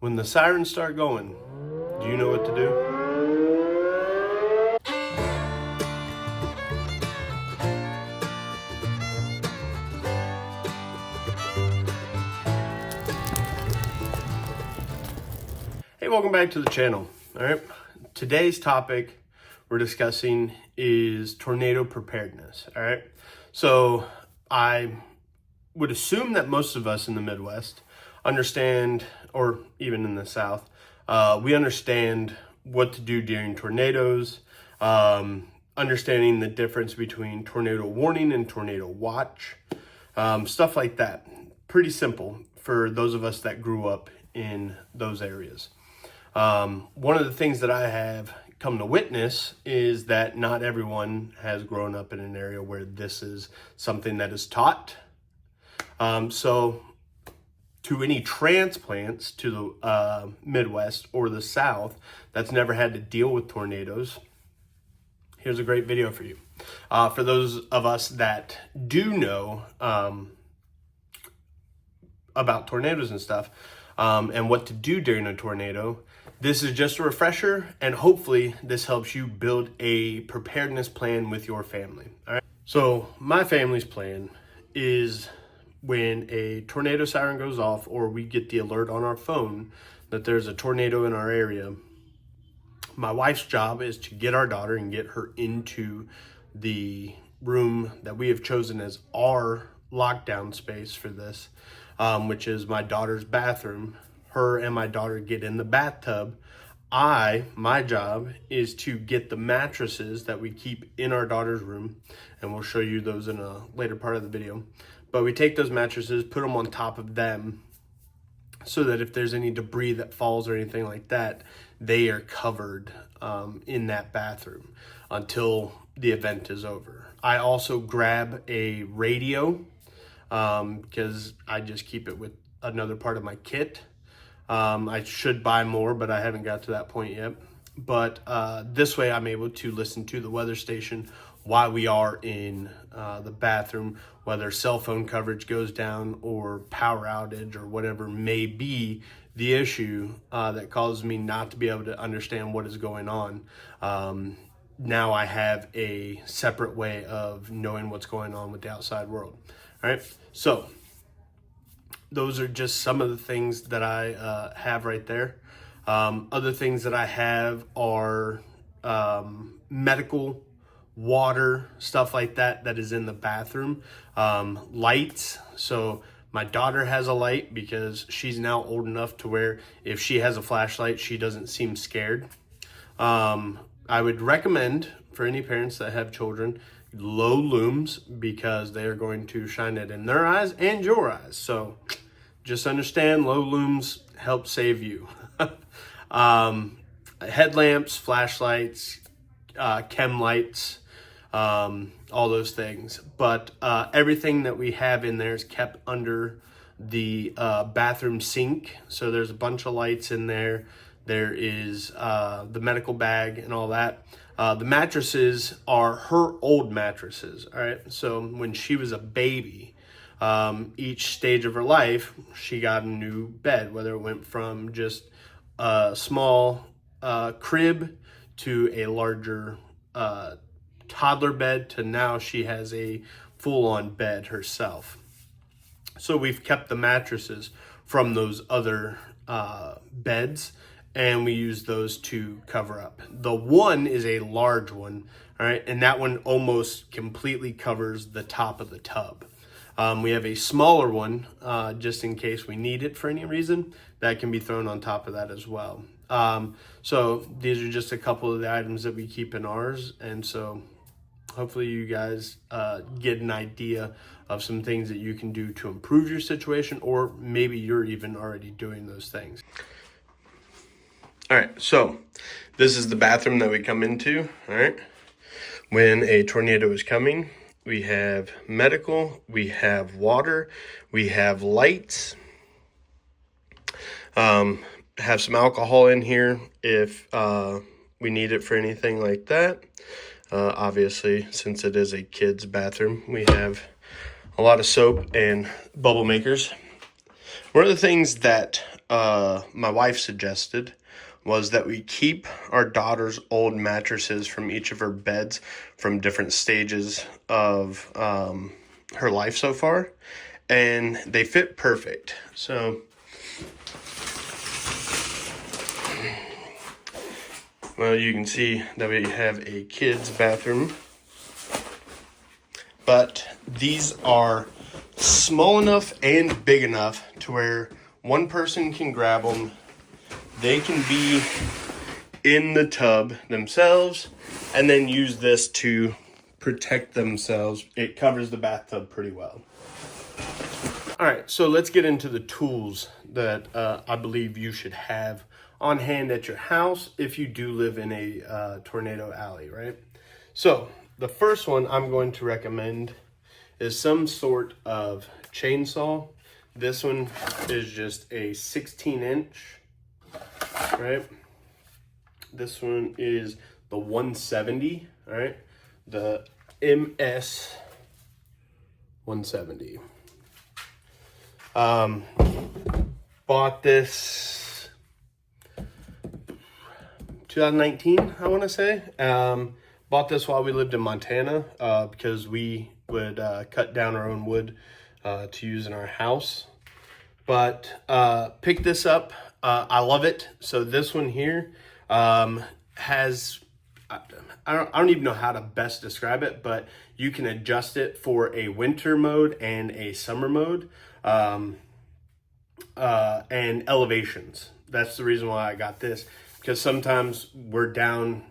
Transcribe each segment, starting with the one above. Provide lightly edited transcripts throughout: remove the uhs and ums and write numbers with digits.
When the sirens start going, do you know what to do? Hey, welcome back to the channel. All right, today's topic we're discussing is tornado preparedness. All right, so I would assume that most of us in the Midwest understand, or even in the South, we understand what to do during tornadoes, understanding the difference between tornado warning and tornado watch, stuff like that. Pretty simple for those of us that grew up in those areas. One of the things that I have come to witness is that not everyone has grown up in an area where this is something that is taught. So to any transplants to the Midwest or the South that's never had to deal with tornadoes, here's a great video for you. For those of us that do know about tornadoes and stuff, and what to do during a tornado, this is just a refresher, and hopefully this helps you build a preparedness plan with your family. All right. So my family's plan is when a tornado siren goes off or we get the alert on our phone that there's a tornado in our area, my wife's job is to get our daughter and get her into the room that we have chosen as our lockdown space for this, which is my daughter's bathroom. Her and my daughter get in the bathtub. My job is to get the mattresses that we keep in our daughter's room, and we'll show you those in a later part of the video. But we take those mattresses, put them on top of them, so that if there's any debris that falls or anything like that, they are covered in that bathroom until the event is over. I also grab a radio because I just keep it with another part of my kit. I should buy more, but I haven't got to that point yet. But this way I'm able to listen to the weather station while we are in the bathroom, whether cell phone coverage goes down or power outage or whatever may be the issue that causes me not to be able to understand what is going on. Now I have a separate way of knowing what's going on with the outside world. All right, so those are just some of the things that I have right there. Other things that I have are medical, water, stuff like that is in the bathroom. Lights. So my daughter has a light because she's now old enough to where if she has a flashlight, she doesn't seem scared. I would recommend for any parents that have children, low looms, because they are going to shine it in their eyes and your eyes. So just understand low looms help save you. Headlamps, flashlights, chem lights, all those things. But everything that we have in there is kept under the bathroom sink. So there's a bunch of lights in there. There is the medical bag and all that. The mattresses are her old mattresses. All right. So when she was a baby, each stage of her life, she got a new bed, whether it went from just a small crib to a larger toddler bed to now she has a full-on bed herself. So we've kept the mattresses from those other beds, and we use those to cover up. The one is a large one, all right, and that one almost completely covers the top of the tub. We have a smaller one just in case we need it for any reason that can be thrown on top of that as well. So these are just a couple of the items that we keep in ours, and so hopefully you guys get an idea of some things that you can do to improve your situation, or maybe you're even already doing those things. All right, so this is the bathroom that we come into. All right, when a tornado is coming, we have medical, we have water, we have lights, have some alcohol in here if we need it for anything like that. Obviously, since it is a kid's bathroom, we have a lot of soap and bubble makers. One of the things that my wife suggested was that we keep our daughter's old mattresses from each of her beds from different stages of her life so far, and they fit perfect. So, well, you can see that we have a kid's bathroom, but these are small enough and big enough to where one person can grab them. They can be in the tub themselves and then use this to protect themselves. It covers the bathtub pretty well. All right, so let's get into the tools that I believe you should have on hand at your house if you do live in a tornado alley, right? So the first one I'm going to recommend is some sort of chainsaw. This one is just a 16-inch, right? This one is the 170, all right? The MS 170. Bought this 2019, I want to say. Bought this while we lived in Montana because we would cut down our own wood to use in our house. But picked this up. I love it. So this one here has, I don't even know how to best describe it, but you can adjust it for a winter mode and a summer mode and elevations. That's the reason why I got this, because sometimes we're down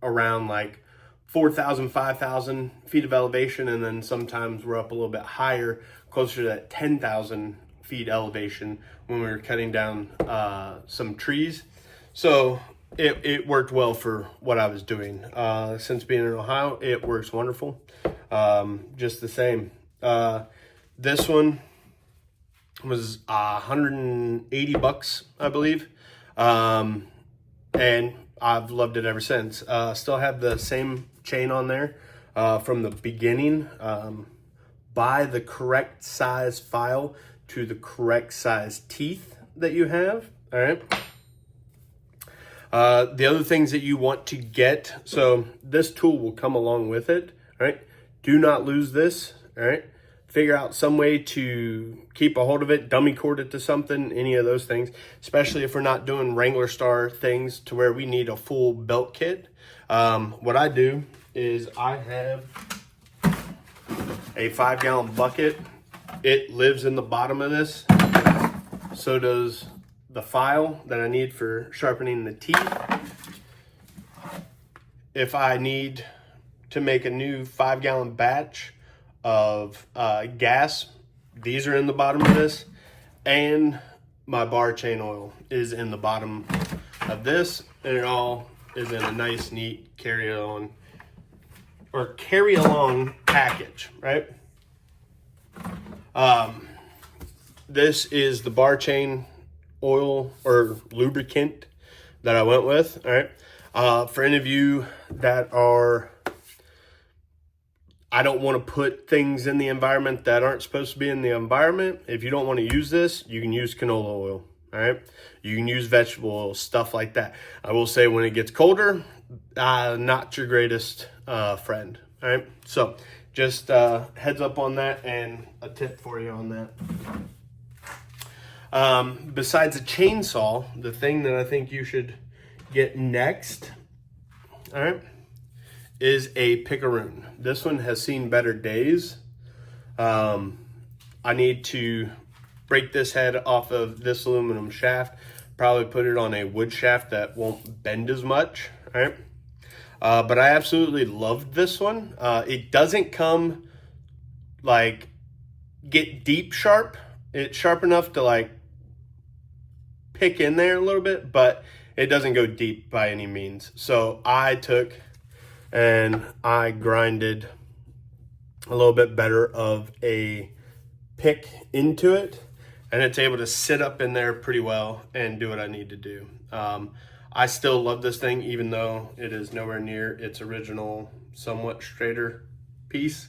around like 4,000, 5,000 feet of elevation, and then sometimes we're up a little bit higher, closer to that 10,000 feet elevation when we were cutting down some trees. So it worked well for what I was doing. Since being in Ohio, it works wonderful. Just the same. This one was $180, I believe. And I've loved it ever since. Still have the same chain on there from the beginning. Buy the correct size file to the correct size teeth that you have, all right? The other things that you want to get, so this tool will come along with it, all right? Do not lose this, all right? Figure out some way to keep a hold of it, dummy cord it to something, any of those things, especially if we're not doing Wrangler Star things to where we need a full belt kit. What I do is I have a 5-gallon bucket. It lives in the bottom of this. So does the file that I need for sharpening the teeth. If I need to make a new 5-gallon batch of gas, these are in the bottom of this, and my bar chain oil is in the bottom of this, and it all is in a nice, neat carry along package, right? This is the bar chain oil or lubricant that I went with, all right? For any of you that are, I don't want to put things in the environment that aren't supposed to be in the environment. If you don't want to use this, you can use canola oil, all right? You can use vegetable oil, stuff like that. I will say when it gets colder, not your greatest friend, all right? So just heads up on that and a tip for you on that. Besides a chainsaw, the thing that I think you should get next, all right, is a picaroon. This one has seen better days. I need to break this head off of this aluminum shaft, probably put it on a wood shaft that won't bend as much, right? But I absolutely loved this one. It doesn't come like get deep sharp. It's sharp enough to like pick in there a little bit, but it doesn't go deep by any means. So I took and I grinded a little bit better of a pick into it, and it's able to sit up in there pretty well and do what I need to do. I still love this thing, even though it is nowhere near its original, somewhat straighter piece.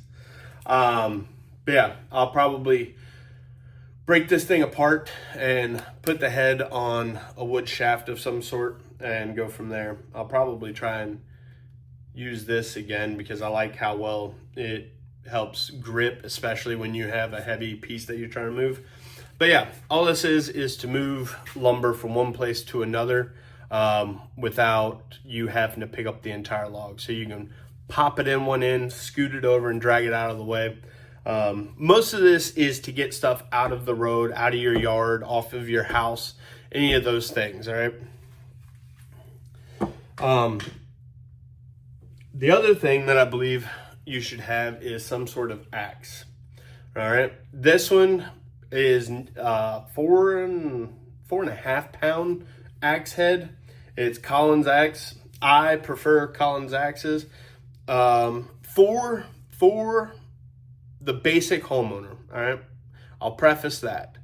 But yeah, I'll probably break this thing apart and put the head on a wood shaft of some sort and go from there. I'll probably try and use this again because I like how well it helps grip, especially when you have a heavy piece that you're trying to move. But yeah, all this is to move lumber from one place to another without you having to pick up the entire log. So you can pop it in one end, scoot it over, and drag it out of the way. Most of this is to get stuff out of the road, out of your yard, off of your house, any of those things, all right? The other thing that I believe you should have is some sort of axe, all right? This one is 4.5 pound axe head. It's Collins axe. I prefer Collins axes for the basic homeowner, all right? I'll preface that.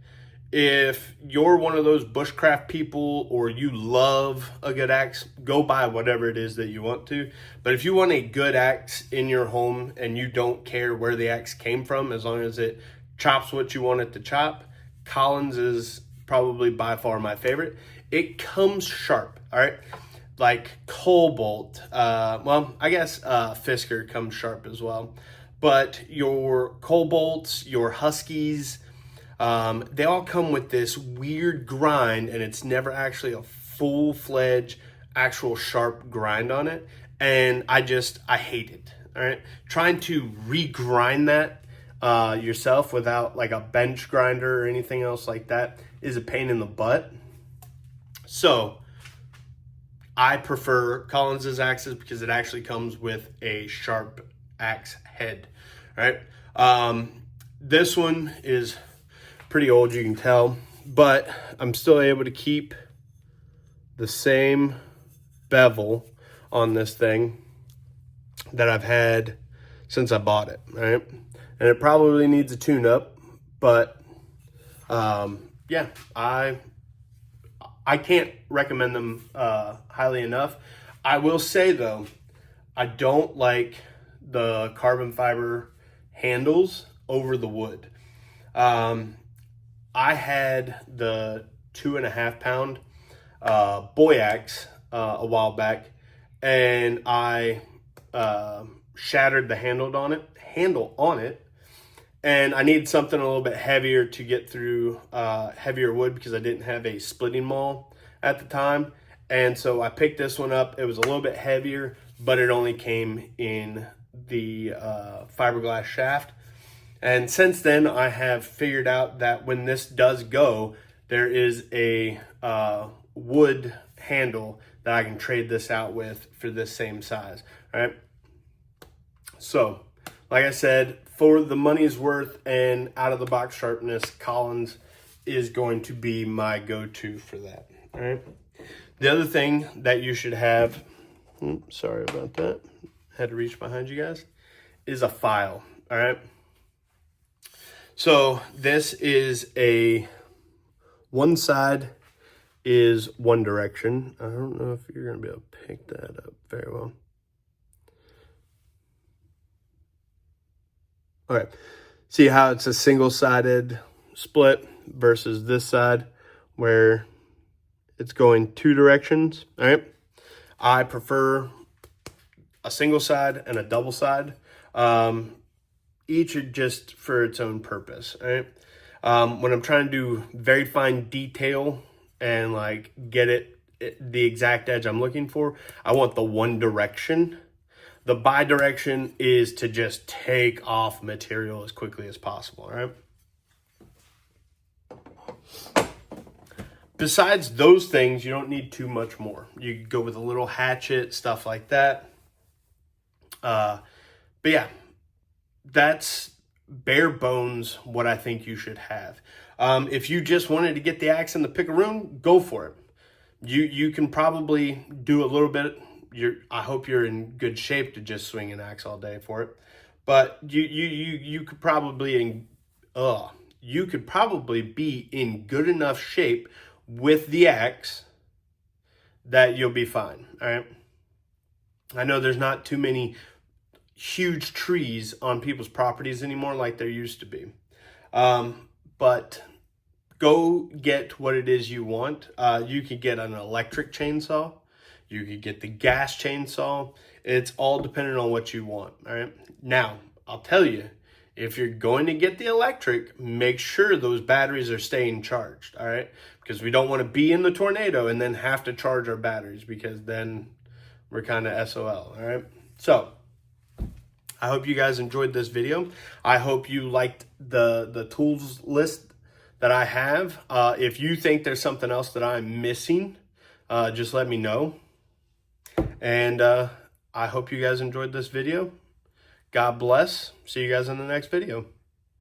If you're one of those bushcraft people or you love a good axe, go buy whatever it is that you want to. But if you want a good axe in your home and you don't care where the axe came from, as long as it chops what you want it to chop, Collins is probably by far my favorite. It comes sharp, all right? Like Cobalt, well, I guess Fisker comes sharp as well. But your Cobalts, your Huskies, they all come with this weird grind, and it's never actually a full-fledged actual sharp grind on it. And I hate it, all right? Trying to regrind that yourself without like a bench grinder or anything else like that is a pain in the butt. So I prefer Collins's axes because it actually comes with a sharp axe head, right? This one is pretty old, you can tell, but I'm still able to keep the same bevel on this thing that I've had since I bought it, right? And it probably needs a tune-up, but yeah, I can't recommend them highly enough. I will say though, I don't like the carbon fiber handles over the wood. I had the 2.5 pound boy axe a while back, and I shattered the handle on it, and I needed something a little bit heavier to get through heavier wood because I didn't have a splitting maul at the time. And so I picked this one up. It was a little bit heavier, but it only came in the fiberglass shaft. And since then, I have figured out that when this does go, there is a wood handle that I can trade this out with for this same size, right? So, like I said, for the money's worth and out of the box sharpness, Collins is going to be my go-to for that, all right? The other thing that you should have, sorry about that, had to reach behind you guys, is a file, all right? So this is one side is one direction. I don't know if you're going to be able to pick that up very well. All right, see how it's a single-sided split versus this side where it's going two directions, all right? I prefer a single side and a double side. Each are just for its own purpose, all right? When I'm trying to do very fine detail and like get it the exact edge I'm looking for, I want the one direction. The bi-direction is to just take off material as quickly as possible, all right? Besides those things, you don't need too much more. You can go with a little hatchet, stuff like that. But yeah, that's bare bones what I think you should have. If you just wanted to get the axe in the pick-a-room, go for it. You can probably do a little bit. I hope you're in good shape to just swing an axe all day for it. But you could probably be in good enough shape with the axe that you'll be fine, all right? I know there's not too many huge trees on people's properties anymore like there used to be. But go get what it is you want. You could get an electric chainsaw. You could get the gas chainsaw. It's all dependent on what you want, all right? Now, I'll tell you, if you're going to get the electric, make sure those batteries are staying charged, all right? Because we don't want to be in the tornado and then have to charge our batteries, because then we're kind of SOL, all right? So, I hope you guys enjoyed this video. I hope you liked the tools list that I have. If you think there's something else that I'm missing, just let me know. And I hope you guys enjoyed this video. God bless. See you guys in the next video.